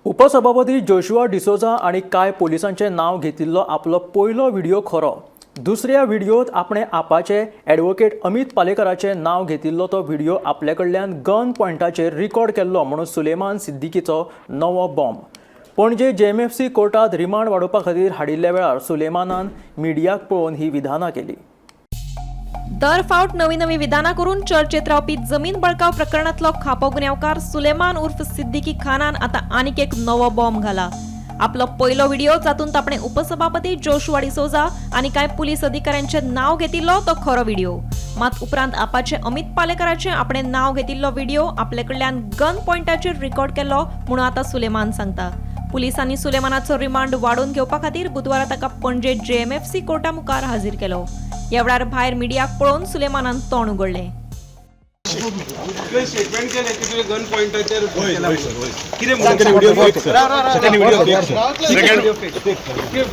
उपसभापती जोशुआ डिसोजा आणि काय पोलिसांचे नाव घेतिल्लो आपलो पयलो व्हिडिओ खरो. दुसऱ्या व्हिडिओत आपणे आपाचे ॲडव्होकेट अमित पालेकराचे नाव घेतिल्लो तो व्हिडिओ आपले कडल्यान गन पॉयंटाचेर रिकॉर्ड केल्लो म्हणून सुलेमान सिद्दीकीचो नवो बॉम्ब. पणजे JMFC कोर्टात रिमांड वाडोवपा खातीर हाडिल्ल्या वेळार सुलेमानान मिडियाक पळोवन ही विधानां केली. दर फावट नवी नवी विधानां करून चर्चेत रावपी जमीन बळकाव प्रकरणातलो खापो गुन्यांवकार सुलेमान उर्फ सिद्दीकी खानान आता आनीक एक नवो बॉम्ब घाला. आपलो पयलो व्हिडिओ जातूंत आपणे उपसभापती जोशुआ डिसोजा आनी कांय पुलीस अधिकाऱ्यांचे नाव घेतिल्लो तो खरो व्हिडिओ. मात उपरांत आपाचे अमित पालेकराचे आपणे नाव घेतिल्लो व्हिडिओ आपले कडल्यान गन पॉयंटाचेर रिकॉर्ड केल्लो म्हणून आता सुलेमान सांगता. पुलिसांनी सुलेमानाचो रिमांड वाडोवन घेवपा खातीर बुधवारा ताका पणजे JMFC कोर्टा मुखार हाजीर केलो. ह्या वेळार भायर मिडियाक पळोवन सुलेमानान तोंड उगडलें. स्टेटमेंट केले की तुवें गन पॉयंटाचेर कितें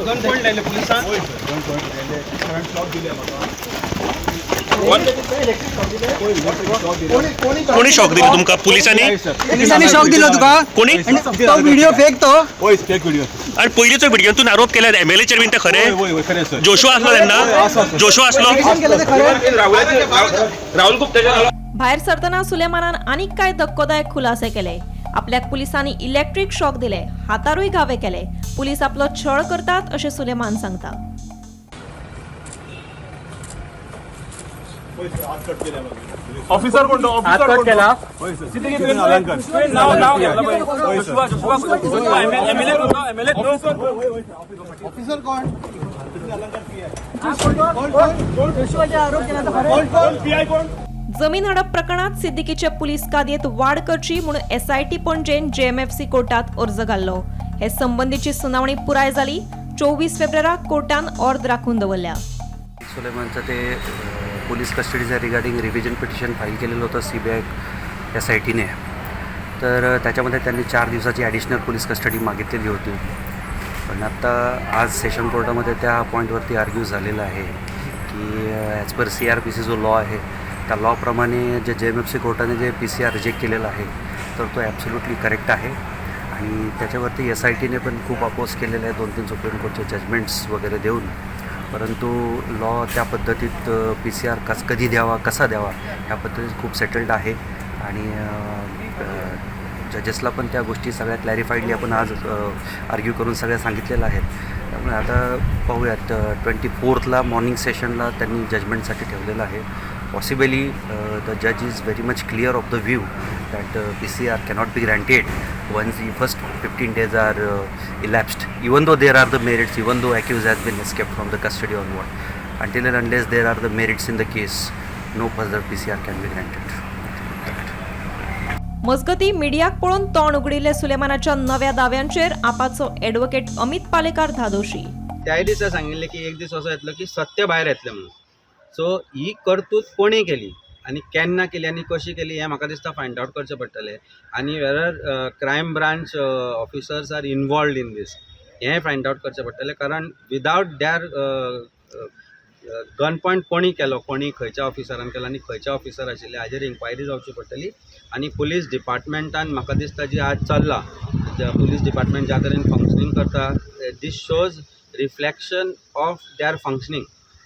गन पॉयंट लायले पुलिसान कोणी शॉक दिलो तुमका? पोलिसांनी शॉक दिलो तुका? कोणी? तो व्हिडिओ फेक तो फेक व्हिडिओ आणि पयलीचो व्हिडिओतून आरोप केला MLA चेअरमॅन ते खरे जोशुआ असलो तेन्ना जोशुआ असलो राहुल गुप्ता भायर सरतना सुलेमानान आनीक काय धक्कोदायक खुलासे केले. आपल्याक पुलिसांनी इलेक्ट्रिक शॉक दिले, हातारूय घावे केले. पुलीस आपलो छळ करतात अशें सुलेमान सांगता. ऑफिसर कोण ऑफिसर कट केला नाव घ्यायला एमएलए ऑफिसर कोण जमीन हडप प्रकरणात सिद्दीकीचे पुलीस कादयेत वाड करची म्हणून SIT पणजेन JMFC कोर्टात अर्ज घाल्लो. हे संबंधीची सुनावणी पुराय जाली. 24 फेब्रुवाराक कोर्टान ऑर्डर राखून दवरल्या. सुलेमानचं ते पोलीस कस्टडीचं रिगार्डिंग रिव्हिजन पिटिशन फाईल केलेलं होतं CBI SITने. तर त्याच्यामध्ये त्यांनी 4 दिवसाची ॲडिशनल पोलीस कस्टडी मागितलेली होती. पण आत्ता आज सेशन कोर्टामध्ये त्या पॉईंटवरती आर्ग्यू झालेलं आहे की ॲज पर CRPC जो लॉ आहे त्या लॉप्रमाणे जे JMFC कोर्टाने जे PCR रिजेक्ट केलेला आहे तर तो ॲब्सोल्युटली करेक्ट आहे. आणि त्याच्यावरती SITने पण खूप अपोज केलेलं आहे 2-3 सुप्रीम कोर्टचे जजमेंट्स वगैरे देऊन. परंतु लॉ त्या पद्धतीत PCR कधी द्यावा कसा द्यावा ह्या पद्धतीत खूप सेटल्ड आहे. आणि जजेसला पण त्या गोष्टी सगळ्या क्लॅरिफाईडली आपण आज आर्ग्यू करून सगळ्या सांगितलेल्या आहेत. त्यामुळे आता पाहूयात 24ला मॉर्निंग सेशनला त्यांनी जजमेंटसाठी ठेवलेलं आहे. पॉसिबली द जज is very much clear of the view that PCR cannot be granted once the first 15 days are elapsed, even though there are the merits, even though accused has been escaped from the custody or what. Until and unless there are the merits in the case, no further PCR can be granted. मजगती मिडियाक पळोवन तोंड उगडिल्ले सुलेमानाच्या नव्या दाव्यांचेर आपाचो advocate Amit Palekar धादोशी. त्याही दिसा सांगिल्लें की एक दीस असो येतलो की सत्य भायर येतलें म्हणून. सो ही कर्तूत कोणी केली आनी केन्ना केली आनी कशी केली हें म्हाका दिसता फायंड आउट करचें पडटलें. आनी whether crime branch officers are involved in this हें फायंड आउट करचें पडटलें. कारण विदावट दॅर गन पॉयंट कोणी केलो, कोणी खंयच्या ऑफिसरान केलो आनी खंयच्या ऑफिसर आशिल्ले हाजेर इन्क्वायरी जावची पडटली. आनी पुलीस डिपार्टमेंटान म्हाका दिसता जी आज चल्ला पुलीस डिपार्टमेंट ज्या तरेन फंक्शनींग करता this shows reflection of their functioning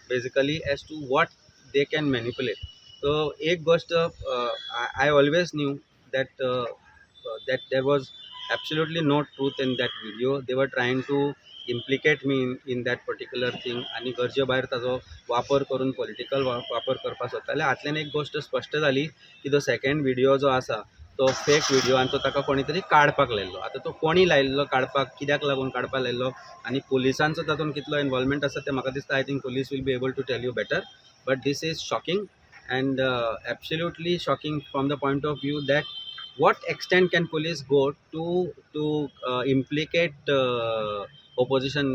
basically as to what they can manipulate. So एक गोष्ट I always knew that there was absolutely no truth in that video. They were trying to implicate me in that particular thing आणि गरजे भायर ताजो वापर करून political वापर करपाक सोदताले. हातल्यान एक गोष्ट स्पश्ट जाली की तो सेकंड व्हिडिओ जो आसा तो फेक व्हिडिओ आनी तो ताका कोणी तरी काडपाक लायल्लो. आतां तो कोणी लायल्लो काडपाक, कित्याक लागून काडपाक लायल्लो आनी पुलिसांचो तातूंत कितलो इन्वॉल्वमेंट आसा तें म्हाका दिसता. I think police will be able to tell you better. But this is shocking and absolutely shocking from the point of view that what extent can police go to implicate opposition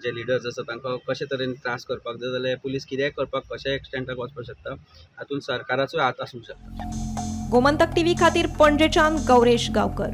जे leaders आसा तांकां कशे तरेन त्रास करपाक जाय जाल्यार police कितेंय करपाक कशा एक्सटेंटाक वचपाक शकता. हातूंत सरकाराचो हात आसूंक शकता. गोमंतक TV खातीर पणजेच्यान गौरेश गांवकर.